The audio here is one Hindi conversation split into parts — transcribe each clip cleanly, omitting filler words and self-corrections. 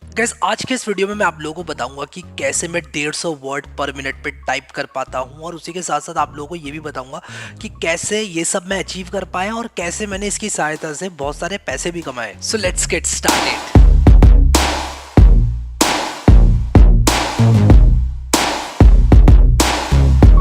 गाइस आज के इस वीडियो में मैं आप लोगों को बताऊंगा कि कैसे मैं 150 वर्ड पर मिनट पे टाइप कर पाता हूं, और उसी के साथ साथ आप लोगों को ये भी बताऊंगा कि कैसे ये सब मैं अचीव कर पाया और कैसे मैंने इसकी सहायता से बहुत सारे पैसे भी कमाए। So let's get started.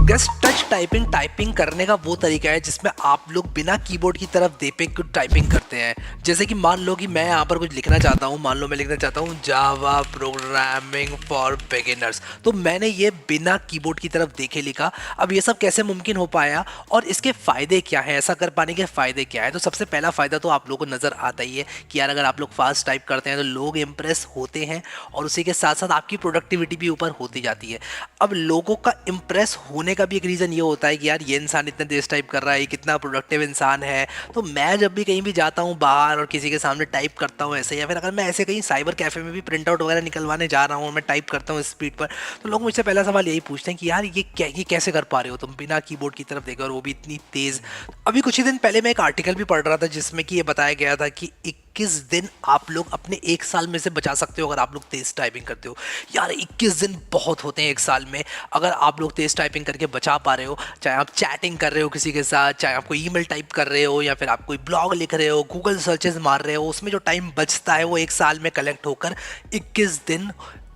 Gas touch typing typing करने का वो तरीका है जिसमें आप लोग बिना कीबोर्ड की तरफ देखे कुछ टाइपिंग करते हैं। जैसे कि मान लो कि मैं यहाँ पर कुछ लिखना चाहता हूँ, मान लो मैं लिखना चाहता हूँ जावा प्रोग्रामिंग फॉर बिगिनर्स, तो मैंने ये बिना कीबोर्ड की तरफ देखे लिखा। अब ये सब कैसे मुमकिन हो पाया और इसके फायदे क्या हैं, ऐसा कर पाने के फायदे क्या है? तो सबसे पहला फायदा तो आप लोगों को नजर आता ही है कि यार अगर आप लोग फास्ट टाइप करते हैं तो लोग इंप्रेस होते हैं, और उसी के साथ साथ आपकी प्रोडक्टिविटी भी ऊपर होती जाती है। अब लोगों का इंप्रेस होने का भी एक रीज़न ये होता है कि यार ये इंसान इतने तेज टाइप कर रहा है, ये कितना प्रोडक्टिव इंसान है। तो मैं जब भी कहीं भी जाता हूँ बाहर और किसी के सामने टाइप करता हूँ ऐसे, या फिर अगर मैं ऐसे कहीं साइबर कैफे में भी प्रिंट आउट वगैरह निकलवाने जा रहा हूँ और मैं टाइप करता हूँ स्पीड पर, तो लोग मुझसे पहला सवाल यही पूछते हैं कि यार ये कैसे कर पा रहे हो तुम बिना कीबोर्ड की तरफ देखे, और वो भी इतनी तेज़। अभी कुछ ही दिन पहले मैं एक आर्टिकल भी पढ़ रहा था जिसमें कि ये बताया गया था कि 21 दिन आप लोग अपने एक साल में से बचा सकते हो अगर आप लोग तेज टाइपिंग करते हो। यार 21 दिन बहुत होते हैं एक साल में। अगर आप लोग तेज टाइपिंग करके बचा पा रहे हो, चाहे आप चैटिंग कर रहे हो किसी के साथ, चाहे आप कोई ईमेल टाइप कर रहे हो, या फिर आप कोई ब्लॉग लिख रहे हो, गूगल सर्चेस मार रहे हो, उसमें जो टाइम बचता है वो एक साल में कलेक्ट होकर 21 दिन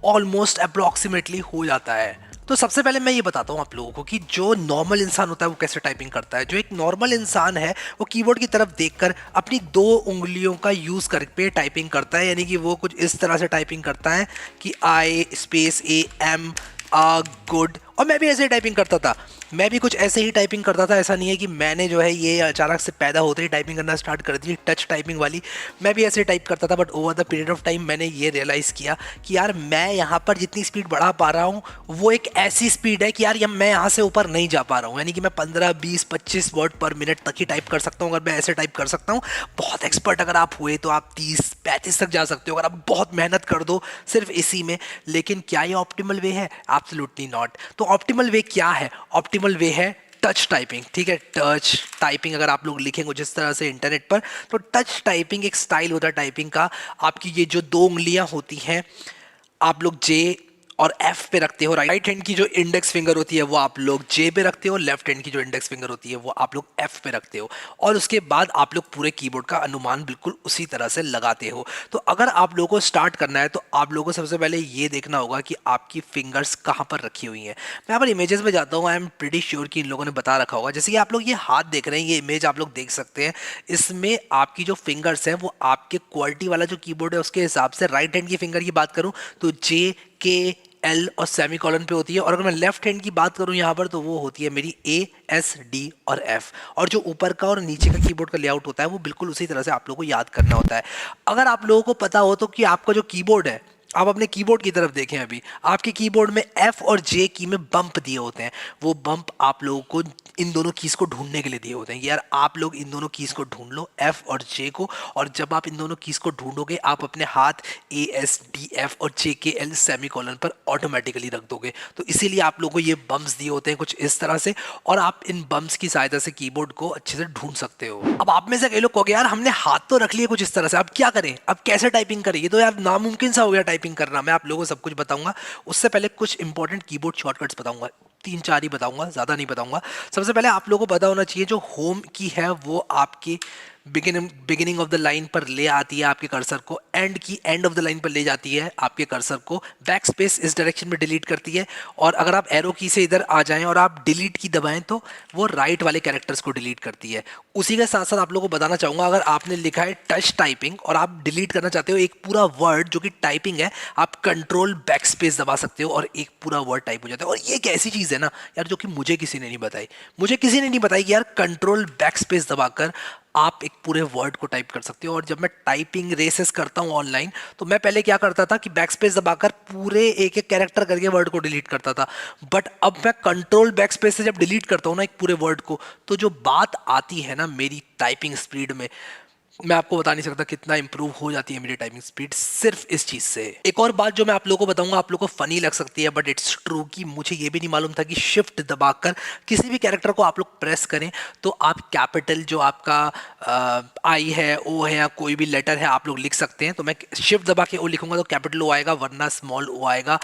ऑलमोस्ट अप्रॉक्सीमेटली हो जाता है। तो सबसे पहले मैं ये बताता हूँ आप लोगों को कि जो नॉर्मल इंसान होता है वो कैसे टाइपिंग करता है। जो एक नॉर्मल इंसान है वो कीबोर्ड की तरफ देखकर अपनी दो उंगलियों का यूज़ करके टाइपिंग करता है, यानी कि वो कुछ इस तरह से टाइपिंग करता है कि आई स्पेस ए एम आ गुड। और मैं भी ऐसे ही टाइपिंग करता था, मैं भी कुछ ऐसे ही टाइपिंग करता था। ऐसा नहीं है कि मैंने जो है ये अचानक से पैदा होते ही टाइपिंग करना स्टार्ट कर दी टच टाइपिंग वाली। मैं भी ऐसे टाइप करता था, but over the period of time मैंने ये रियलाइज़ किया कि यार मैं यहाँ पर जितनी स्पीड बढ़ा पा रहा हूँ वो एक ऐसी स्पीड है कि यार मैं यहाँ से ऊपर नहीं जा पा रहा हूँ। यानी कि मैं 15 20 25 वर्ड पर मिनट तक ही टाइप कर सकता हूँ अगर मैं ऐसे टाइप कर सकता हूँ। बहुत एक्सपर्ट अगर आप हुए तो आप 30 35 तक जा सकते हो अगर आप बहुत मेहनत कर दो सिर्फ इसी में। लेकिन क्या ये ऑप्टिमल वे है? Absolutely not. तो ऑप्टिमल वे क्या है? ऑप्टिमल वे है टच टाइपिंग। ठीक है, टच टाइपिंग अगर आप लोग लिखेंगे जिस तरह से इंटरनेट पर, तो टच टाइपिंग एक स्टाइल होता है टाइपिंग का। आपकी ये जो दो उंगलियां होती हैं, आप लोग जे और एफ पे रखते हो। राइट हैंड की जो इंडेक्स फिंगर होती है वो आप लोग जे पे रखते हो, लेफ्ट हैंड की जो इंडेक्स फिंगर होती है वो आप लोग एफ पे रखते हो, और उसके बाद आप लोग पूरे कीबोर्ड का अनुमान बिल्कुल उसी तरह से लगाते हो। तो अगर आप लोगों को स्टार्ट करना है तो आप लोगों को सबसे पहले ये देखना होगा कि आपकी फिंगर्स कहाँ पर रखी हुई हैं। मैं यहाँ पर इमेजेस में जाता हूँ, आई एम प्रीटी श्योर कि इन लोगों ने बता रखा होगा। जैसे कि आप लोग ये हाथ देख रहे हैं, ये इमेज आप लोग देख सकते हैं, इसमें आपकी जो फिंगर्स हैं वो आपके क्वालिटी वाला जो कीबोर्ड है उसके हिसाब से, राइट हैंड की फिंगर की बात करूँ तो जे के एल और सेमी कॉलन पे होती है, और अगर मैं लेफ्ट हैंड की बात करूं यहाँ पर तो वो होती है मेरी ए एस डी और एफ। और जो ऊपर का और नीचे का कीबोर्ड का लेआउट होता है वो बिल्कुल उसी तरह से आप लोगों को याद करना होता है। अगर आप लोगों को पता हो तो कि आपका जो कीबोर्ड है, आप अपने कीबोर्ड की तरफ देखें, अभी आपके कीबोर्ड में एफ और जे की में बम्प दिए होते हैं। वो बम्प आप लोगों को इन दोनों कीज को ढूंढने के लिए दिए होते हैं। यार आप लोग इन दोनों कीज को ढूंढ लो, एफ और जे को, और जब आप इन दोनों कीज को ढूंढोगे आप अपने हाथ ए एस डी एफ और जे के एल सेमी कॉलन पर ऑटोमेटिकली रख दोगे। तो इसीलिए आप लोगों को ये बम्प्स दिए होते हैं कुछ इस तरह से, और आप इन बम्प्स की सहायता से कीबोर्ड को अच्छे से ढूंढ सकते हो। अब आप में से कई लोग कहोगे यार हमने हाथ तो रख लिए कुछ इस तरह से, अब क्या करें, अब कैसे टाइपिंग करें? ये तो यार नामुमकिन सा हो गया टाइपिंग करना। मैं आप लोगों को सब कुछ बताऊंगा, उससे पहले कुछ इंपॉर्टेंट कीबोर्ड शॉर्टकट्स बताऊंगा। 3 4 ही बताऊंगा, ज़्यादा नहीं बताऊंगा। सबसे पहले आप लोगों को पता होना चाहिए जो होम की है वो आपकी बिगिनिंग ऑफ द लाइन पर ले आती है आपके कर्सर को, एंड की एंड ऑफ द लाइन पर ले जाती है आपके कर्सर को, बैक स्पेस इस डायरेक्शन में डिलीट करती है, और अगर आप एरो की से इधर आ जाएं और आप डिलीट की दबाएं तो वो राइट वाले कैरेक्टर्स को डिलीट करती है। उसी के साथ साथ आप लोगों को बताना चाहूंगा, अगर आपने लिखा है टच टाइपिंग और आप डिलीट करना चाहते हो एक पूरा वर्ड जो कि टाइपिंग है, आप कंट्रोल बैक स्पेस दबा सकते हो और एक पूरा वर्ड टाइप हो जाता है। और ये एक ऐसी चीज़ है ना यार जो कि मुझे किसी ने नहीं बताई, मुझे किसी ने नहीं बताई कि यार कंट्रोल बैक स्पेस दबाकर आप एक पूरे वर्ड को टाइप कर सकते हो। और जब मैं टाइपिंग रेसेस करता हूँ ऑनलाइन, तो मैं पहले क्या करता था कि बैक स्पेस दबाकर पूरे एक एक कैरेक्टर करके वर्ड को डिलीट करता था, बट अब मैं कंट्रोल बैक स्पेस से जब डिलीट करता हूँ ना एक पूरे वर्ड को, तो जो बात आती है ना मेरी टाइपिंग स्पीड में, मैं आपको बता नहीं सकता कितना इंप्रूव हो जाती है मेरी टाइपिंग स्पीड सिर्फ इस चीज से। एक और बात जो मैं आप लोगों को बताऊंगा, आप लोगों को फनी लग सकती है बट इट्स ट्रू, कि मुझे ये भी नहीं मालूम था कि शिफ्ट दबाकर किसी भी कैरेक्टर को आप लोग प्रेस करें तो आप कैपिटल जो आपका आई है, ओ है, या कोई भी लेटर है आप लोग लिख सकते हैं। तो मैं शिफ्ट दबा के ओ लिखूंगा तो कैपिटल ओ आएगा वरना स्मॉल ओ आएगा,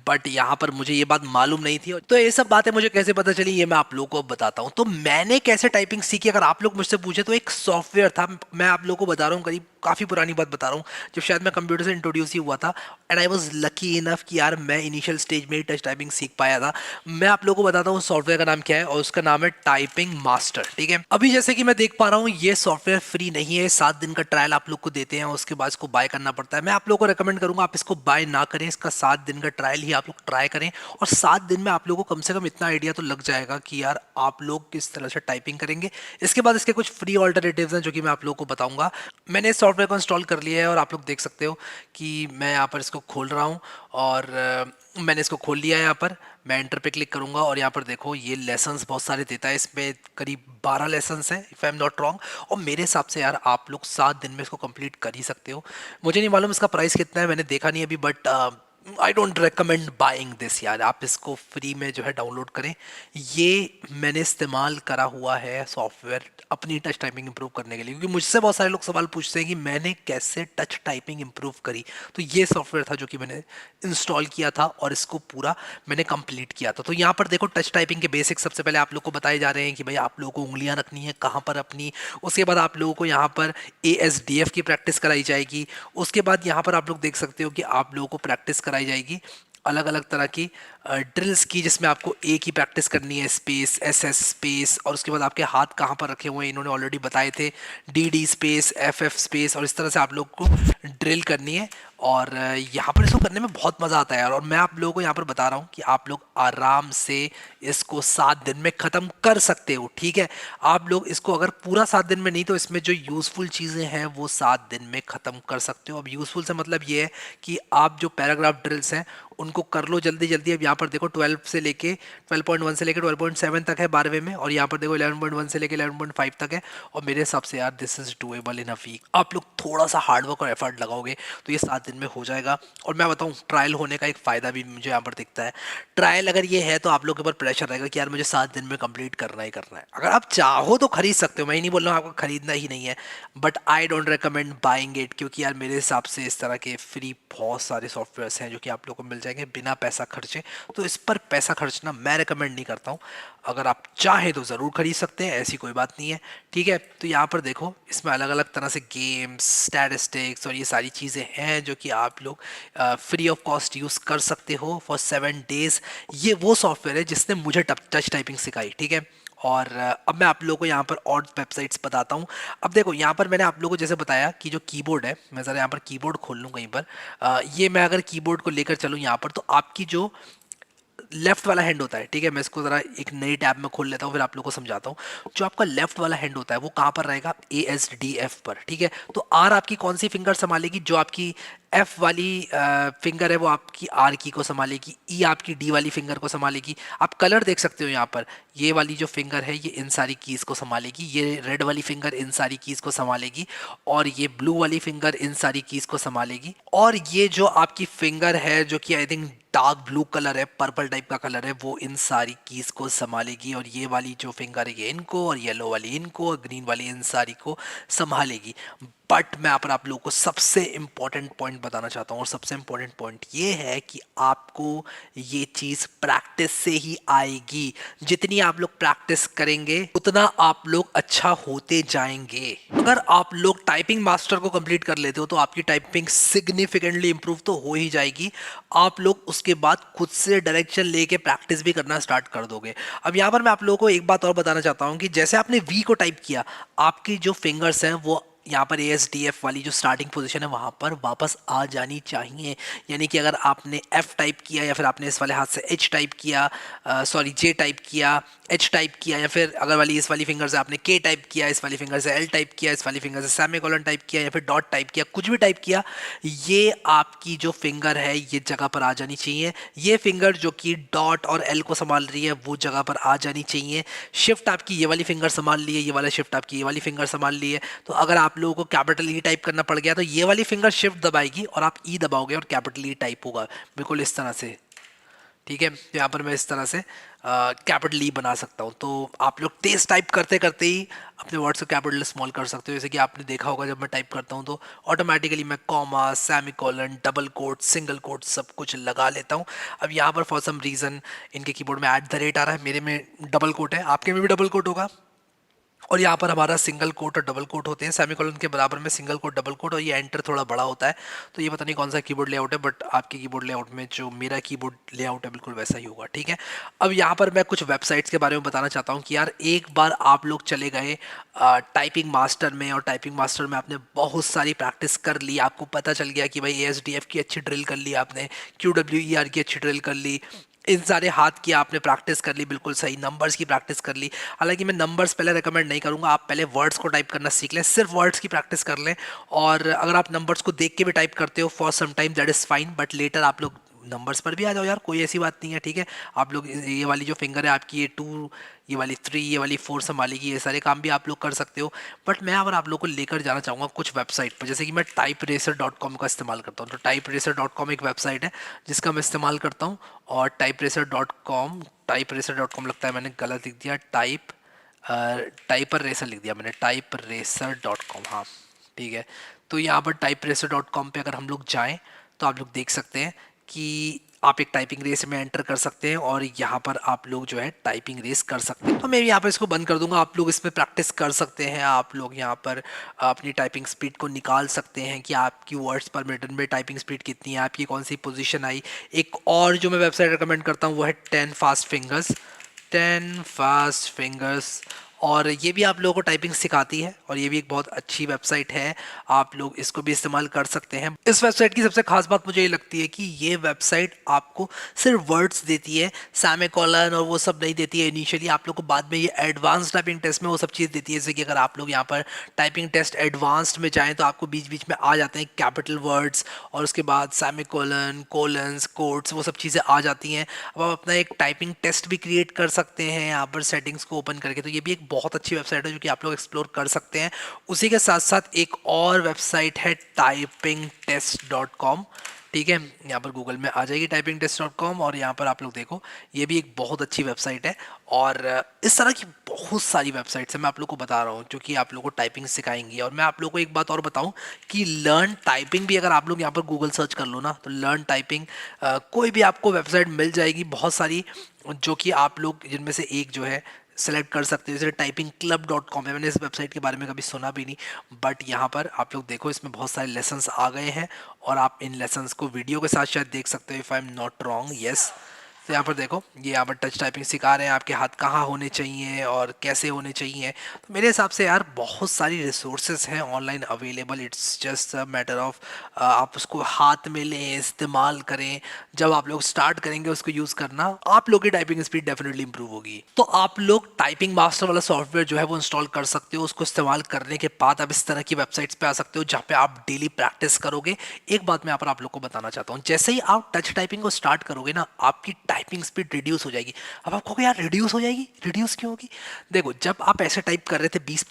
बट यहाँ पर मुझे ये बात मालूम नहीं थी। तो ये सब बातें मुझे कैसे पता चली ये मैं आप लोगों को अब बताता हूँ। तो मैंने कैसे टाइपिंग सीखी, अगर आप लोग मुझसे पूछे तो एक सॉफ्टवेयर था, मैं आप लोगों को बता रहा हूँ, करीब काफ़ी पुरानी बात बता रहा हूँ, जब शायद मैं कंप्यूटर से इंट्रोड्यूस ही हुआ था। And I was lucky enough कि यार मैं इनिशियल स्टेज में ही टच टाइपिंग सीख पाया था। मैं आप लोगों को बताता हूँ सॉफ्टवेयर का नाम क्या है, और उसका नाम है टाइपिंग मास्टर। ठीक है, अभी जैसे कि मैं देख पा रहा हूँ ये सॉफ्टवेयर फ्री नहीं है, 7 दिन का ट्रायल आप लोग को देते हैं, उसके बाद इसको बाय करना पड़ता है। मैं आप लोगों को रिकमेंड करूंगा आप इसको बाय ना करें, इसका 7 दिन का ट्रायल ही आप लोग ट्राई करें, और 7 दिन में आप लोगों को कम से कम इतना आइडिया तो लग जाएगा कि यार आप लोग किस तरह से टाइपिंग करेंगे। इसके बाद इसके कुछ फ्री ऑल्टरनेटिव्स हैं जो कि मैं आप लोगों को बताऊंगा। मैंने इस सॉफ्टवेयर को इंस्टॉल कर लिया है और आप लोग देख सकते हो कि मैं यहाँ पर इसको खोल रहा हूँ, और मैंने इसको खोल लिया है। यहाँ पर मैं एंटर पे क्लिक करूंगा और यहाँ पर देखो ये लेसन्स बहुत सारे देता है, इसमें करीब 12 लेसन्स हैं if I am not wrong, और मेरे हिसाब से यार आप लोग 7 दिन में इसको कंप्लीट कर ही सकते हो। मुझे नहीं मालूम इसका प्राइस कितना है, मैंने देखा नहीं अभी, but I don't recommend buying this यार, आप इसको फ्री में जो है डाउनलोड करें। ये मैंने इस्तेमाल करा हुआ है सॉफ्टवेयर अपनी टच टाइपिंग इंप्रूव करने के लिए, क्योंकि मुझसे बहुत सारे लोग सवाल पूछते हैं कि मैंने कैसे टच टाइपिंग इंप्रूव करी। तो ये सॉफ्टवेयर था जो कि मैंने इंस्टॉल किया था और इसको पूरा मैंने कंप्लीट किया था। तो यहाँ पर देखो टच टाइपिंग के बेसिक सबसे पहले आप लोग को बताए जा रहे हैं कि भाई आप लोगों को उंगलियां रखनी है कहाँ पर अपनी। उसके बाद आप लोगों को यहाँ पर ASDF की प्रैक्टिस कराई जाएगी। उसके बाद यहाँ पर आप लोग देख सकते हो कि आप लोगों को प्रैक्टिस कराई जाएगी अलग अलग तरह की ड्रिल्स की, जिसमें आपको ए की प्रैक्टिस करनी है, स्पेस, SS स्पेस, और उसके बाद आपके हाथ कहाँ पर रखे हुए हैं इन्होंने ऑलरेडी बताए थे, DD स्पेस, FF स्पेस, और इस तरह से आप लोग को ड्रिल करनी है। और यहाँ पर इसको करने में बहुत मज़ा आता है यार, और मैं आप लोगों को यहाँ पर बता रहा हूँ कि आप लोग आराम से इसको 7 दिन में ख़त्म कर सकते हो। ठीक है, आप लोग इसको अगर पूरा 7 दिन में नहीं तो इसमें जो यूज़फुल चीज़ें हैं वो 7 दिन में ख़त्म कर सकते हो। अब यूज़फुल से मतलब ये है कि आप जो पैराग्राफ ड्रिल्स हैं उनको कर लो जल्दी जल्दी। अब यहाँ पर देखो 12 से लेके 12.1 से लेके 12.7 तक है 12वें में, और यहाँ पर देखो 11.1 से लेके 11.5 तक है, और मेरे हिसाब से यार this is doable in a week. आप लोग थोड़ा सा हार्डवर्क और एफर्ट लगाओगे तो ये 7 दिन में हो जाएगा। और मैं बताऊँ ट्रायल होने का एक फ़ायदा भी मुझे यहाँ पर दिखता है। ट्रायल अगर ये है तो आप लोग के ऊपर प्रेशर रहेगा कि यार मुझे 7 दिन में कंप्लीट करना ही करना है। अगर आप चाहो तो खरीद सकते हो, मैं ही नहीं बोल रहा हूँ आपको खरीदना ही नहीं है, but I don't recommend buying it, क्योंकि यार मेरे हिसाब से इस तरह के फ्री बहुत सारे सॉफ्टवेयर्स हैं जो कि आप लोग को मिल जाएंगे बिना पैसा खर्चे। तो इस पर पैसा खर्चना मैं रिकमेंड नहीं करता हूँ। अगर आप चाहें तो ज़रूर खरीद सकते हैं, ऐसी कोई बात नहीं है। ठीक है, तो यहाँ पर देखो इसमें अलग अलग तरह से गेम्स, स्टैटिस्टिक्स और ये सारी चीज़ें हैं जो कि आप लोग फ्री ऑफ कॉस्ट यूज़ कर सकते हो फॉर 7 डेज। ये वो सॉफ्टवेयर है जिसने मुझे टच टाइपिंग सिखाई। ठीक है, और अब मैं आप लोगों को यहाँ पर और वेबसाइट्स बताता हूँ। अब देखो यहाँ पर मैंने आप लोगों को जैसे बताया कि जो कीबोर्ड है, मैं ज़रा यहाँ पर कीबोर्ड खोल लूँ कहीं पर। ये मैं अगर कीबोर्ड को लेकर चलूँ यहाँ पर तो आपकी जो लेफ्ट वाला हैंड होता है, ठीक है, मैं इसको ज़रा एक नई टैब में खोल लेता हूँ फिर आप लोगों को समझाता हूँ। जो आपका लेफ्ट वाला हैंड होता है वो कहाँ पर रहेगा, ASDF पर। ठीक है, तो R आपकी कौन सी फिंगर संभालेगी, जो आपकी F वाली फिंगर है वो आपकी R की को संभालेगी, E आपकी D वाली फिंगर को संभालेगी। आप कलर देख सकते हो यहाँ पर, ये वाली जो फिंगर है ये इन सारी कीज़ को संभालेगी, ये रेड वाली फिंगर इन सारी कीज़ को संभालेगी, और ये ब्लू वाली फिंगर इन सारी कीज़ को संभालेगी, और ये जो आपकी फिंगर है जो कि I think dark blue colour है, पर्पल टाइप का कलर है, वो इन सारी कीज को संभालेगी, और ये वाली जो फिंगर है ये इनको, और येलो वाली इनको, और ग्रीन वाली इन सारी को संभालेगी। बट मैं आप लोगों को सबसे इंपॉर्टेंट पॉइंट बताना चाहता हूँ, और सबसे इंपॉर्टेंट पॉइंट ये है कि आपको ये चीज़ प्रैक्टिस से ही आएगी। जितनी आप लोग प्रैक्टिस करेंगे उतना आप लोग अच्छा होते जाएंगे। अगर आप लोग टाइपिंग मास्टर को कंप्लीट कर लेते हो तो आपकी टाइपिंग सिग्निफिकेंटली इंप्रूव तो हो ही जाएगी। आप लोग उसके बाद खुद से डायरेक्शन लेके प्रैक्टिस भी करना स्टार्ट कर दोगे। अब यहाँ पर मैं आप लोगों को एक बात और बताना चाहता हूँ कि जैसे आपने वी को टाइप किया, आपकी जो फिंगर्स हैं वो यहाँ पर ASDF वाली जो स्टार्टिंग पोजीशन है वहाँ पर वापस आ जानी चाहिए। यानी कि अगर आपने F टाइप किया या फिर आपने इस वाले हाथ से H टाइप किया, सॉरी J टाइप किया, H टाइप किया, या फिर अगर वाली इस वाली फिंगर से आपने K टाइप किया, इस वाली फिंगर से L टाइप किया, इस वाली फिंगर से सेमीकोलन टाइप किया, या फिर डॉट टाइप किया, कुछ भी टाइप किया, ये आपकी जो फिंगर है ये जगह पर आ जानी चाहिए। ये फिंगर जो कि डॉट और L को संभाल रही है वो जगह पर आ जानी चाहिए। शिफ्ट आपकी ये वाली फिंगर संभाल ली है, ये वाला शिफ्ट आपकी ये वाली फिंगर संभाल ली है। तो अगर आप आप लोगों को कैपिटल ई टाइप करना पड़ गया तो ये वाली फिंगर शिफ्ट दबाएगी और आप ई दबाओगे और कैपिटल ई टाइप होगा बिल्कुल इस तरह से। ठीक है, तो यहाँ पर मैं इस तरह से कैपिटल ई बना सकता हूँ। तो आप लोग तेज टाइप करते करते ही अपने वर्ड्स को कैपिटल स्मॉल कर सकते हो। जैसे कि आपने देखा होगा जब मैं टाइप करता हूँ तो ऑटोमेटिकली मैं comma, semicolon, double quote, single quote सब कुछ लगा लेता हूँ। अब यहाँ पर फॉर सम रीज़न इनके कीबोर्ड में @ आ रहा है, मेरे में डबल कोट है, आपके में भी डबल कोट होगा। और यहाँ पर हमारा सिंगल कोट और डबल कोट होते हैं, सेमीकोलन के बराबर में सिंगल कोट डबल कोट, और ये एंटर थोड़ा बड़ा होता है। तो ये पता नहीं कौन सा कीबोर्ड लेआउट है, बट आपके कीबोर्ड लेआउट में जो मेरा कीबोर्ड लेआउट है बिल्कुल वैसा ही होगा। ठीक है, अब यहाँ पर मैं कुछ वेबसाइट्स के बारे में बताना चाहता हूँ कि यार एक बार आप लोग चले गए टाइपिंग मास्टर में, और टाइपिंग मास्टर में आपने बहुत सारी प्रैक्टिस कर ली, आपको पता चल गया कि भाई ASDF की अच्छी ड्रिल कर ली आपने, QWER की अच्छी ड्रिल कर ली, इन सारे हाथ की आपने प्रैक्टिस कर ली, बिल्कुल सही, नंबर्स की प्रैक्टिस कर ली। हालांकि मैं नंबर्स पहले रेकमेंड नहीं करूंगा, आप पहले वर्ड्स को टाइप करना सीख लें, सिर्फ वर्ड्स की प्रैक्टिस कर लें। और अगर आप नंबर्स को देख के भी टाइप करते हो for some time that is fine, but later आप लोग नंबर्स पर भी आ जाओ यार, कोई ऐसी बात नहीं है। ठीक है, आप लोग ये वाली जो फिंगर है आपकी, ये 2, ये वाली 3, ये वाली 4 संभालेगी, ये सारे काम भी आप लोग कर सकते हो। बट मैं अगर आप लोग को लेकर जाना चाहूँगा कुछ वेबसाइट पर, जैसे कि मैं typeracer.com का इस्तेमाल करता हूँ। तो typeracer.com एक वेबसाइट है जिसका मैं इस्तेमाल करता हूँ। और typeracer.com लगता है मैंने गलत लिख दिया, टाइपर रेसर लिख दिया मैंने, typeracer.com, हाँ ठीक है। तो यहाँ पर typeracer.com पे अगर हम लोग जाएँ तो आप लोग देख सकते हैं कि आप एक टाइपिंग रेस में एंटर कर सकते हैं और यहाँ पर आप लोग जो है टाइपिंग रेस कर सकते हैं। तो मैं यहाँ पर इसको बंद कर दूंगा, आप लोग इसमें प्रैक्टिस कर सकते हैं। आप लोग यहाँ पर अपनी टाइपिंग स्पीड को निकाल सकते हैं कि आपकी वर्ड्स पर मिनट में टाइपिंग स्पीड कितनी है, आपकी कौन सी पोजीशन आई। एक और जो मैं वेबसाइट रिकमेंड करता हूँ वो है 10 फास्ट फिंगर्स, 10 फास्ट फिंगर्स, और ये भी आप लोगों को टाइपिंग सिखाती है और ये भी एक बहुत अच्छी वेबसाइट है, आप लोग इसको भी इस्तेमाल कर सकते हैं। इस वेबसाइट की सबसे खास बात मुझे ये लगती है कि ये वेबसाइट आपको सिर्फ वर्ड्स देती है, सेमीकोलन और वो सब नहीं देती है इनिशियली, आप लोग को बाद में ये एडवांस टाइपिंग टेस्ट में वो सब चीज़ देती है। जैसे कि अगर आप लोग यहाँ पर टाइपिंग टेस्ट एडवांस्ड में जाएँ तो आपको बीच बीच में आ जाते हैं कैपिटल वर्ड्स और उसके बाद सेमीकोलन, कोलन्स, कोट्स, वो सब चीज़ें आ जाती हैं। अब आप अपना एक टाइपिंग टेस्ट भी क्रिएट कर सकते हैं यहाँ पर सेटिंग्स को ओपन करके। तो ये भी एक बहुत अच्छी वेबसाइट है जो कि आप लोग एक्सप्लोर कर सकते हैं। उसी के साथ साथ एक और वेबसाइट है typingtest.com। ठीक है, यहाँ पर गूगल में आ जाएगी typingtest.com और यहाँ पर आप लोग देखो, ये भी एक बहुत अच्छी वेबसाइट है। और इस तरह की बहुत सारी वेबसाइट्स हैं, मैं आप लोग को बता रहा हूँ जो कि आप लोग को टाइपिंग सिखाएंगी। और मैं आप लोग को एक बात और बताऊँ कि लर्न टाइपिंग भी अगर आप लोग यहाँ पर गूगल सर्च कर लो ना तो लर्न टाइपिंग कोई भी आपको वेबसाइट मिल जाएगी बहुत सारी, जो कि आप लोग जिनमें से एक जो है सेलेक्ट कर सकते हो। जैसे typingclub.com है, मैंने इस वेबसाइट के बारे में कभी सुना भी नहीं, बट यहाँ पर आप लोग देखो इसमें बहुत सारे लेसन्स आ गए हैं और आप इन लेसन्स को वीडियो के साथ शायद देख सकते हो, if I am not wrong, yes. तो यहाँ पर देखो, ये यहाँ पर टच टाइपिंग सिखा रहे हैं, आपके हाथ कहाँ होने चाहिए और कैसे होने चाहिए। तो मेरे हिसाब से यार बहुत सारी रिसोर्सेज हैं online available, it's just a matter of आप उसको हाथ में लें, इस्तेमाल करें। जब आप लोग स्टार्ट करेंगे उसको यूज़ करना, आप लोग की टाइपिंग स्पीड डेफिनेटली इंप्रूव होगी। तो आप लोग टाइपिंग मास्टर वाला सॉफ्टवेयर जो है वो इंस्टॉल कर सकते हो। उसको इस्तेमाल करने के बाद आप इस तरह की वेबसाइट्स पे आ सकते हो जहाँ पे आप डेली प्रैक्टिस करोगे। एक बात मैं यहाँ पर आप लोग को बताना चाहता हूँ, जैसे ही आप टच टाइपिंग को स्टार्ट करोगे ना, आपकी टाइपिंग स्पीड रिड्यूस हो जाएगी। अब आप कहोगे यार रिड्यूस हो जाएगी, रिड्यूस क्यों होगी? देखो, जब आप ऐसे टाइप कर रहे थे 20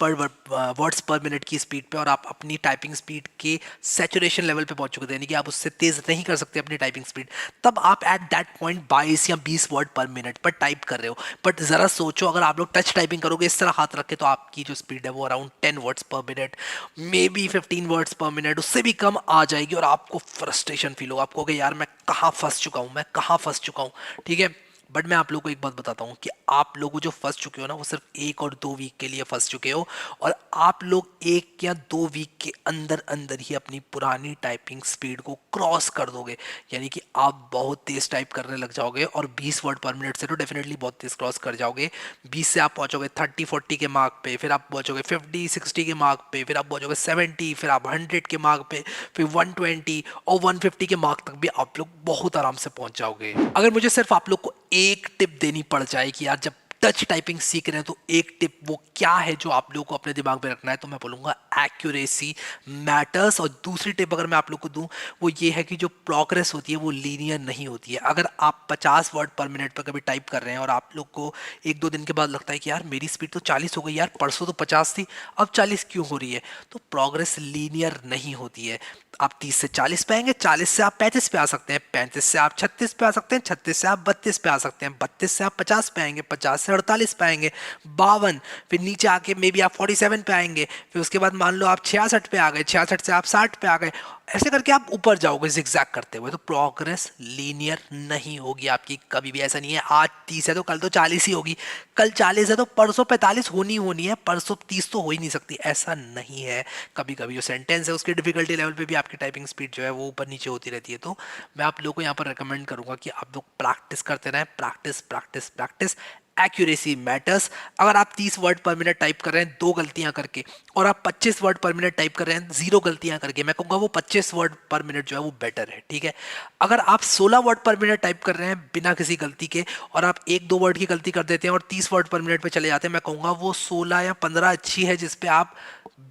वर्ड्स पर मिनट की स्पीड पे और आप अपनी टाइपिंग स्पीड के सैचुरेशन लेवल पे पहुंच चुके थे, यानी कि आप उससे तेज नहीं कर सकते अपनी टाइपिंग स्पीड, तब आप एट दैट पॉइंट 22 या 20 वर्ड पर मिनट पर टाइप कर रहे हो। बट ज़रा सोचो, अगर आप लोग टच टाइपिंग करोगे इस तरह हाथ रख के, तो आपकी जो स्पीड है वो around 10 words per minute, may be 15 words per minute, उससे भी कम आ जाएगी और आपको फ्रस्ट्रेशन फील होगा। आप कहोगे यार मैं कहाँ फंस चुका हूँ, मैं कहाँ फंस चुका हूँ। ठीक है, बट मैं आप लोगों को एक बात बताता हूँ कि आप लोग जो फंस चुके हो ना, वो सिर्फ 1 और 2 वीक के लिए फंस चुके हो, और आप लोग 1 या 2 वीक के अंदर अंदर ही अपनी पुरानी टाइपिंग स्पीड को क्रॉस कर दोगे। यानी कि आप बहुत तेज टाइप करने लग जाओगे और 20 वर्ड पर मिनट से तो डेफिनेटली बहुत तेज क्रॉस कर जाओगे। 20 से आप पहुँचोगे 30-40 के मार्क पे, फिर आप पहुँचोगे 50-60 के मार्क पे, फिर आप पहुँचोगे 70, फिर आप 100 के मार्क पे, फिर 120 और 150 के मार्क तक भी आप लोग बहुत आराम से पहुँच जाओगे। अगर मुझे सिर्फ आप लोग को एक टिप देनी पड़ जाए कि यार जब टच टाइपिंग सीख रहे हैं तो एक टिप वो क्या है जो आप लोगों को अपने दिमाग में रखना है, तो मैं बोलूँगा एक्यूरेसी मैटर्स। और दूसरी टिप अगर मैं आप लोग को दूं वो ये है कि जो प्रोग्रेस होती है वो लीनियर नहीं होती है। अगर आप 50 वर्ड पर मिनट पर कभी टाइप कर रहे हैं और आप लोग को एक दो दिन के बाद लगता है कि यार मेरी स्पीड तो 40 हो गई, यार परसों तो 50 थी अब 40 क्यों हो रही है, तो प्रोग्रेस लीनियर नहीं होती है। आप 30 से 40 पे आएंगे, 40 से आप 35 पे आ सकते हैं, 35 से आप 36 पे आ सकते हैं, 36 से आप 32 पे आ सकते हैं, 32 से आप 50 पे आएंगे, 50 से 48 पे आएंगे, 52, फिर नीचे आके मे बी आप 47 पे आएंगे, फिर उसके बाद मान लो आप 66 पे आ गए, 66 से आप 60 पे आ गए, ऐसे करके आप ऊपर जाओगे जिगजैग करते हुए। तो प्रोग्रेस लीनियर नहीं होगी आपकी कभी भी। ऐसा नहीं है आज 30 है तो कल तो 40 ही होगी, कल 40 है तो परसों 45 होनी है, परसों 30 तो हो ही नहीं सकती, ऐसा नहीं है। कभी कभी जो सेंटेंस है उसके डिफिकल्टी लेवल पे भी आपकी टाइपिंग स्पीड जो है वो ऊपर नीचे होती रहती है। तो मैं आप लोगों को यहाँ पर रिकमेंड करूंगा कि आप लोग प्रैक्टिस करते रहें, practice practice practice. Accuracy matters. अगर आप 30 वर्ड पर मिनट टाइप कर रहे हैं 2 गलतियां करके, और आप 25 वर्ड पर मिनट टाइप कर रहे हैं 0 गलतियां करके, मैं कहूँगा वो 25 वर्ड पर मिनट जो है वो बेटर है, ठीक है। अगर आप 16 वर्ड पर मिनट टाइप कर रहे हैं बिना किसी गलती के, और आप 1-2 वर्ड की गलती कर देते हैं और 30 वर्ड पर मिनट पे चले जाते हैं, मैं कहूँगा वो 16 या 15 अच्छी है जिसपे आप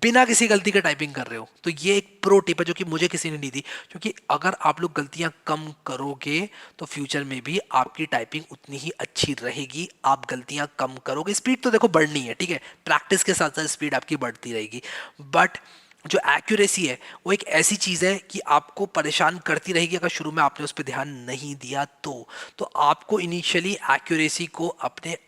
बिना किसी गलती के टाइपिंग कर रहे हो। तो ये एक प्रो टिप है जो कि मुझे किसी ने दी थी, क्योंकि अगर आप लोग गलतियां कम करोगे तो फ्यूचर में भी आपकी टाइपिंग उतनी ही अच्छी रहेगी। आप गलतियां कम करोगे, स्पीड तो देखो बढ़नी है, ठीक है, प्रैक्टिस के साथ साथ स्पीड आपकी बढ़ती रहेगी, बट जो एक्यूरेसी है वो एक ऐसी चीज़ है कि आपको परेशान करती रहेगी अगर शुरू में आपने उस पर ध्यान नहीं दिया तो आपको इनिशियली एक्यूरेसी को अपने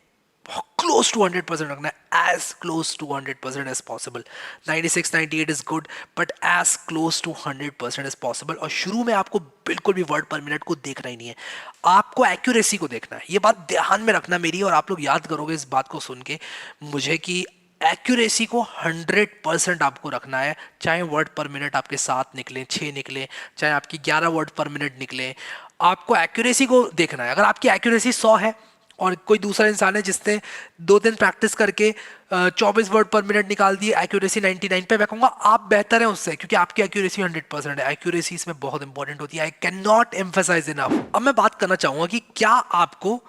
क्लोज टू 100% रखना है, as close to 100% as possible. 96 98 is good, but as close to 100% as possible. और शुरू में आपको बिल्कुल भी वर्ड पर मिनट को देखना ही नहीं है, आपको एक्यूरेसी को देखना है। ये बात ध्यान में रखना मेरी, और आप लोग याद करोगे इस बात को सुन के मुझे कि एक्यूरेसी को 100% आपको रखना है। चाहे वर्ड पर मिनट आपके 7 निकले, 6 निकले, चाहे आपकी 11 वर्ड पर मिनट निकले, आपको एक्यूरेसी को देखना है। अगर आपकी एक्यूरेसी 100 है और कोई दूसरा इंसान है जिसने 2 दिन प्रैक्टिस करके 24 वर्ड पर मिनट निकाल दिए, एक्यूरेसी 99 पे, मैं कहूँगा आप बेहतर हैं उससे, क्योंकि आपकी एक्यूरेसी 100% है। एक्यूरेसी इसमें बहुत इंपॉर्टेंट होती है, I can not emphasise enough. अब मैं बात करना चाहूँगा कि क्या आपको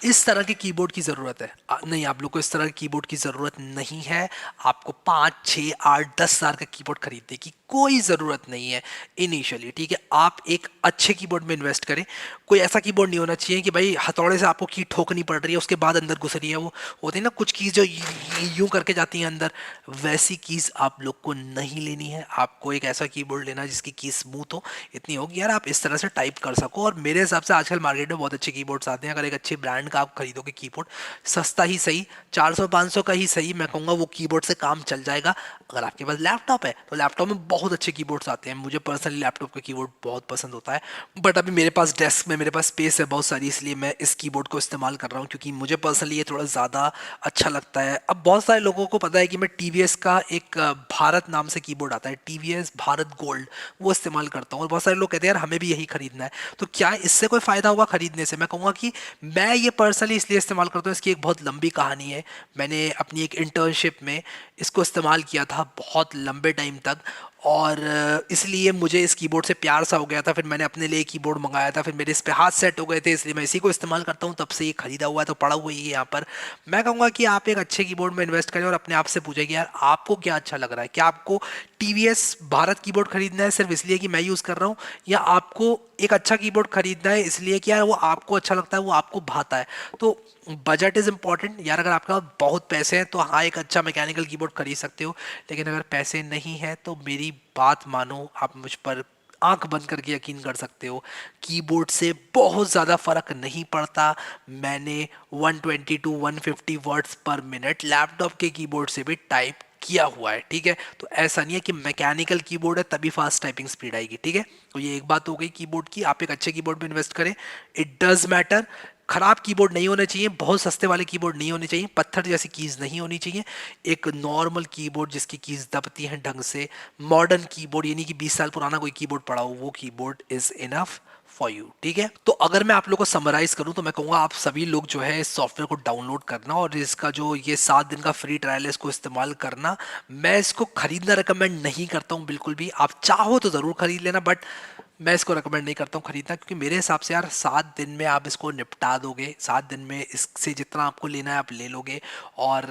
इस तरह के कीबोर्ड की ज़रूरत है। नहीं, आप लोग को इस तरह के कीबोर्ड की ज़रूरत नहीं है। आपको 5 6 8 10 हज़ार का कीबोर्ड खरीदने की कोई ज़रूरत नहीं है इनिशियली, ठीक है। आप एक अच्छे कीबोर्ड में इन्वेस्ट करें। कोई ऐसा कीबोर्ड नहीं होना चाहिए कि भाई हथौड़े से आपको की ठोकनी पड़ रही है उसके बाद अंदर घुस रही है। वो होती है ना कुछ कीज़ जो यूं करके जाती हैं अंदर, वैसी कीज़ आप लोग को नहीं लेनी है। आपको एक ऐसा कीबोर्ड लेना है जिसकी की स्मूथ हो, इतनी होगी यार आप इस तरह से टाइप कर सको। और मेरे हिसाब से आजकल मार्केट में बहुत अच्छे कीबोर्ड्स आते हैं। अगर एक अच्छे ब्रांड का आप खरीदोगे कीबोर्ड, सस्ता ही सही, 400-500 का ही सही, मैं कहूँगा वो कीबोर्ड से काम चल जाएगा। अगर आपके पास लैपटॉप है तो लैपटॉप में बहुत अच्छे कीबोर्ड्स आते हैं। मुझे पर्सनली लैपटॉप का कीबोर्ड बहुत पसंद होता है, बट अभी मेरे पास डेस्क में मेरे पास स्पेस है बहुत सारी, इसलिए मैं इस कीबोर्ड को इस्तेमाल कर रहा हूँ क्योंकि मुझे पर्सनली ये थोड़ा ज़्यादा अच्छा लगता है। अब बहुत सारे लोगों को पता है कि मैं टीवीएस का एक भारत नाम से कीबोर्ड आता है, टीवीएस भारत गोल्ड, वो इस्तेमाल करता हूँ। और बहुत सारे लोग कहते हैं यार हमें भी यही खरीदना है। तो क्या इससे कोई फ़ायदा हुआ खरीदने से? मैं कहूँगा कि मैं ये पर्सनली इसलिए इस्तेमाल करता हूँ, इसकी एक बहुत लंबी कहानी है। मैंने अपनी एक इंटर्नशिप में इसको इस्तेमाल किया था बहुत लंबे टाइम तक, और इसलिए मुझे इस कीबोर्ड से प्यार सा हो गया था। फिर मैंने अपने लिए कीबोर्ड मंगाया था, फिर मेरे इस पे हाथ सेट हो गए थे, इसलिए मैं इसी को इस्तेमाल करता हूँ। तब से ये खरीदा हुआ है, तो पड़ा हुआ ही है यहाँ पर। मैं कहूँगा कि आप एक अच्छे कीबोर्ड में इन्वेस्ट करें और अपने आप से पूछें कि यार आपको क्या अच्छा लग रहा है। क्या आपको टीवीएस भारत कीबोर्ड खरीदना है सिर्फ इसलिए कि मैं यूज़ कर रहा हूँ, या आपको एक अच्छा कीबोर्ड खरीदना है इसलिए कि यार वो आपको अच्छा लगता है, वो आपको भाता है। तो बजट इज़ इंपॉर्टेंट यार। अगर आपका बहुत पैसे हैं तो हाँ एक अच्छा मैकेनिकल कीबोर्ड खरीद सकते हो, लेकिन अगर पैसे नहीं है तो मेरी बात मानो, आप मुझ पर आंख बंद करके यकीन कर सकते हो, कीबोर्ड से बहुत ज़्यादा फ़र्क नहीं पड़ता। मैंने 120 to 150 words per minute laptop के कीबोर्ड से भी टाइप किया हुआ है, ठीक है। तो ऐसा नहीं है कि मैकेनिकल कीबोर्ड है तभी फास्ट टाइपिंग स्पीड आएगी, ठीक है। तो ये एक बात हो गई कीबोर्ड की। आप एक अच्छे कीबोर्ड में इन्वेस्ट करें, इट डज मैटर। खराब कीबोर्ड नहीं होने चाहिए, बहुत सस्ते वाले कीबोर्ड नहीं होने चाहिए, पत्थर जैसी कीज नहीं होनी चाहिए। एक नॉर्मल कीबोर्ड जिसकी कीज दबती हैं ढंग से, मॉडर्न कीबोर्ड, यानी कि 20 साल पुराना कोई कीबोर्ड पड़ा हो, वो keyboard is enough for you, ठीक है। तो अगर मैं आप लोग को समराइज करूं तो मैं कहूँगा आप सभी लोग जो है इस सॉफ्टवेयर को डाउनलोड करना, और इसका जो ये 7 दिन का फ्री ट्रायल है इसको इस्तेमाल करना। मैं इसको खरीदना रिकमेंड नहीं करता हूँ बिल्कुल भी। आप चाहो तो ज़रूर खरीद लेना, बट मैं इसको रिकमेंड नहीं करता हूँ खरीदना, क्योंकि मेरे हिसाब से यार 7 दिन में आप इसको निपटा दोगे, 7 दिन में इससे जितना आपको लेना है आप ले लोगे। और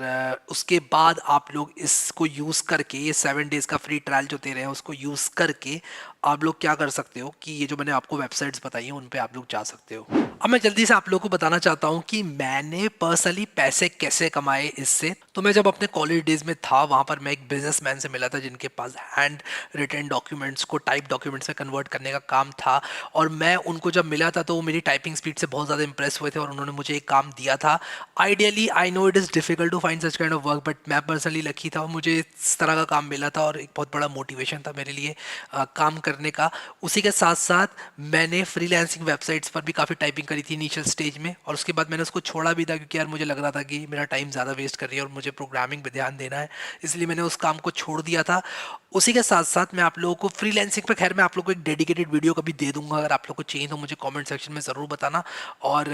उसके बाद आप लोग इसको यूज़ करके, ये 7 डेज़ का फ्री ट्रायल जो दे रहे हैं उसको यूज़ करके आप लोग क्या कर सकते हो कि ये जो मैंने आपको वेबसाइट्स बताई हैं उन पे आप लोग जा सकते हो। अब मैं जल्दी से आप लोगों को बताना चाहता हूँ कि मैंने पर्सनली पैसे कैसे कमाए इससे। तो मैं जब अपने कॉलेज डेज में था वहाँ पर मैं एक बिजनेसमैन से मिला था जिनके पास हैंड रिटन डॉक्यूमेंट्स को टाइप डॉक्यूमेंट्स में कन्वर्ट करने का काम था। और मैं उनको जब मिला था तो वो मेरी टाइपिंग स्पीड से बहुत ज़्यादा इंप्रेस हुए थे और उन्होंने मुझे एक काम दिया था। Ideally I know it is difficult to find such kind of work, but मैं पर्सनली लकी था और मुझे इस तरह का काम मिला था और एक बहुत बड़ा मोटिवेशन था मेरे लिए काम करने का। उसी के साथ साथ मैंने फ्रीलांसिंग वेबसाइट्स पर भी काफ़ी टाइपिंग करी थी इनिशियल स्टेज में, और उसके बाद मैंने उसको छोड़ा भी था क्योंकि यार मुझे लग रहा था कि मेरा टाइम ज़्यादा वेस्ट कर रही है और मुझे प्रोग्रामिंग पे ध्यान देना है, इसलिए मैंने उस काम को छोड़ दिया था। उसी के साथ साथ मैं आप लोगों को फ्रीलांसिंग पे, खैर मैं आप लोगों को एक डेडिकेटेड वीडियो कभी दे दूंगा, अगर आप लोगों को चाहिए तो मुझे कमेंट सेक्शन में ज़रूर बताना। और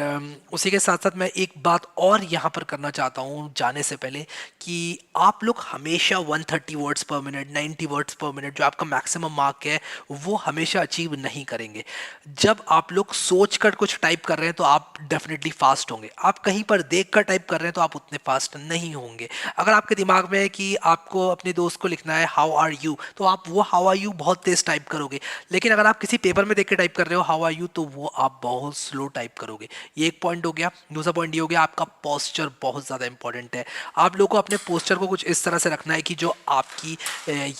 उसी के साथ साथ मैं एक बात और यहाँ पर करना चाहता हूँ जाने से पहले, कि आप लोग हमेशा 130 words per minute, 90 words per minute जो आपका मैक्सिमम मार्क है वो हमेशा अचीव नहीं करेंगे। जब आप लोग सोच कर कुछ टाइप कर रहे हैं तो आप डेफिनेटली फास्ट होंगे, आप कहीं पर देख कर टाइप कर रहे हैं तो आप उतने फास्ट नहीं होंगे। अगर आपके दिमाग में है कि आपको अपने दोस्त को लिखना है हाउ आर यू, तो आप वो हाउ आर यू बहुत तेज टाइप करोगे। लेकिन अगर आप किसी पेपर में देख के टाइप कर रहे हो हाउ आर यू, तो वो आप बहुत स्लो टाइप करोगे। ये एक पॉइंट हो गया। दूसरा पॉइंट ये हो गया, आपका पोस्चर बहुत ज़्यादा इंपॉर्टेंट है। आप लोगों को अपने पोस्चर को कुछ इस तरह से रखना है कि जो आपकी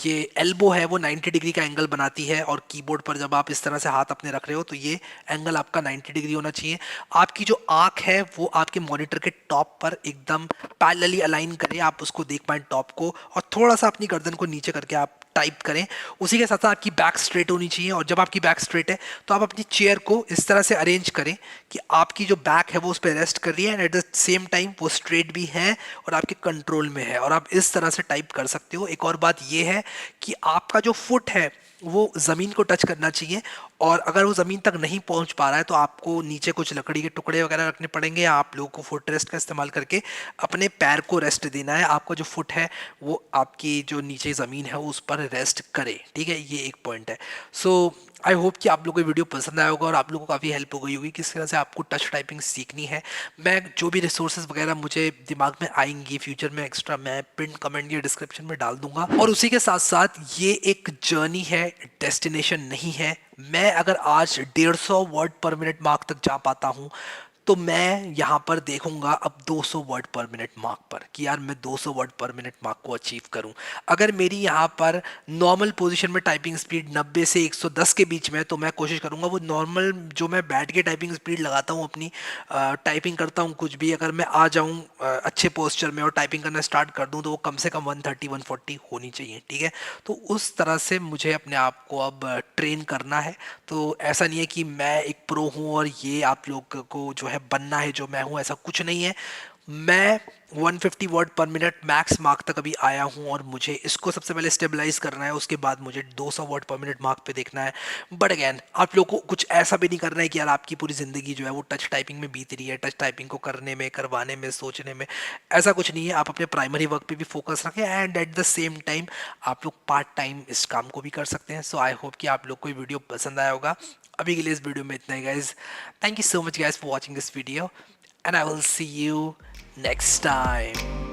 ये एल्बो है वो 90 डिग्री का एंगल बनाती है, और कीबोर्ड पर जब आप इस तरह से हाथ अपने रख रहे हो तो ये एंगल आपका 90 डिग्री होना चाहिए। आपकी जो आंख है वो आपके मॉनिटर के टॉप पर एकदम पैरेलली अलाइन करें, आप उसको देख पाएं टॉप को, और थोड़ा सा अपनी गर्दन को नीचे करके आप टाइप करें। उसी के साथ साथ आपकी बैक स्ट्रेट होनी चाहिए, और जब आपकी बैक स्ट्रेट है तो आप अपनी चेयर को इस तरह से अरेंज करें कि आपकी जो बैक है वो उस पर रेस्ट कर रही है and at the same time वो स्ट्रेट भी है और आपके कंट्रोल में है, और आप इस तरह से टाइप कर सकते हो। एक और बात ये है कि आपका जो फुट है वो ज़मीन को टच करना चाहिए, और अगर वो ज़मीन तक नहीं पहुंच पा रहा है तो आपको नीचे कुछ लकड़ी के टुकड़े वगैरह रखने पड़ेंगे, या आप लोगों को फुट रेस्ट का इस्तेमाल करके अपने पैर को रेस्ट देना है। आपका जो फुट है वो आपकी जो नीचे ज़मीन है उस पर रेस्ट करे, ठीक है। ये एक पॉइंट है। सो आई होप कि आप लोगों को वीडियो पसंद आया होगा और आप लोगों को काफ़ी हेल्प हो गई होगी किस तरह से आपको टच टाइपिंग सीखनी है। मैं जो भी रिसोर्सेज वगैरह मुझे दिमाग में आएंगी फ्यूचर में एक्स्ट्रा, मैं पिन कमेंट या डिस्क्रिप्शन में डाल दूंगा। और उसी के साथ साथ ये एक जर्नी है, डेस्टिनेशन नहीं है। मैं अगर आज 150 वर्ड पर मिनट मार्क तक जा पाता हूँ तो मैं यहाँ पर देखूंगा अब 200 वर्ड पर मिनट मार्क पर, कि यार मैं 200 वर्ड पर मिनट मार्क को अचीव करूँ। अगर मेरी यहाँ पर नॉर्मल पोजीशन में टाइपिंग स्पीड 90 से 110 के बीच में है तो मैं कोशिश करूँगा वो नॉर्मल जो मैं बैठ के टाइपिंग स्पीड लगाता हूँ अपनी, टाइपिंग करता हूँ कुछ भी, अगर मैं आ जाऊँ अच्छे पोस्चर में और टाइपिंग करना स्टार्ट कर दूँ तो वो कम से कम 130 140 होनी चाहिए, ठीक है। तो उस तरह से मुझे अपने आप को अब ट्रेन करना है। तो ऐसा नहीं है कि मैं एक प्रो हूँ और ये आप लोग को जो है बनना है जो मैं हूँ, ऐसा कुछ नहीं है। मैं 150 वर्ड पर मिनट मैक्स मार्क तक अभी आया हूँ और मुझे इसको सबसे पहले स्टेबलाइज करना है, उसके बाद मुझे 200 वर्ड पर मिनट मार्क पे देखना है। बट अगैन आप लोग को कुछ ऐसा भी नहीं करना है कि यार आपकी पूरी ज़िंदगी जो है वो टच टाइपिंग में बीत रही है, टच टाइपिंग को करने में, करवाने में, सोचने में। ऐसा कुछ नहीं है। आप अपने प्राइमरी वर्क पे भी फोकस रखें and at the same time आप लोग पार्ट टाइम इस काम को भी कर सकते हैं। सो आई होप कि आप लोग को ये वीडियो पसंद आया होगा। अभी के लिए इस वीडियो में इतना ही guys. Thank you so much guys for watching this video and I will see you next time.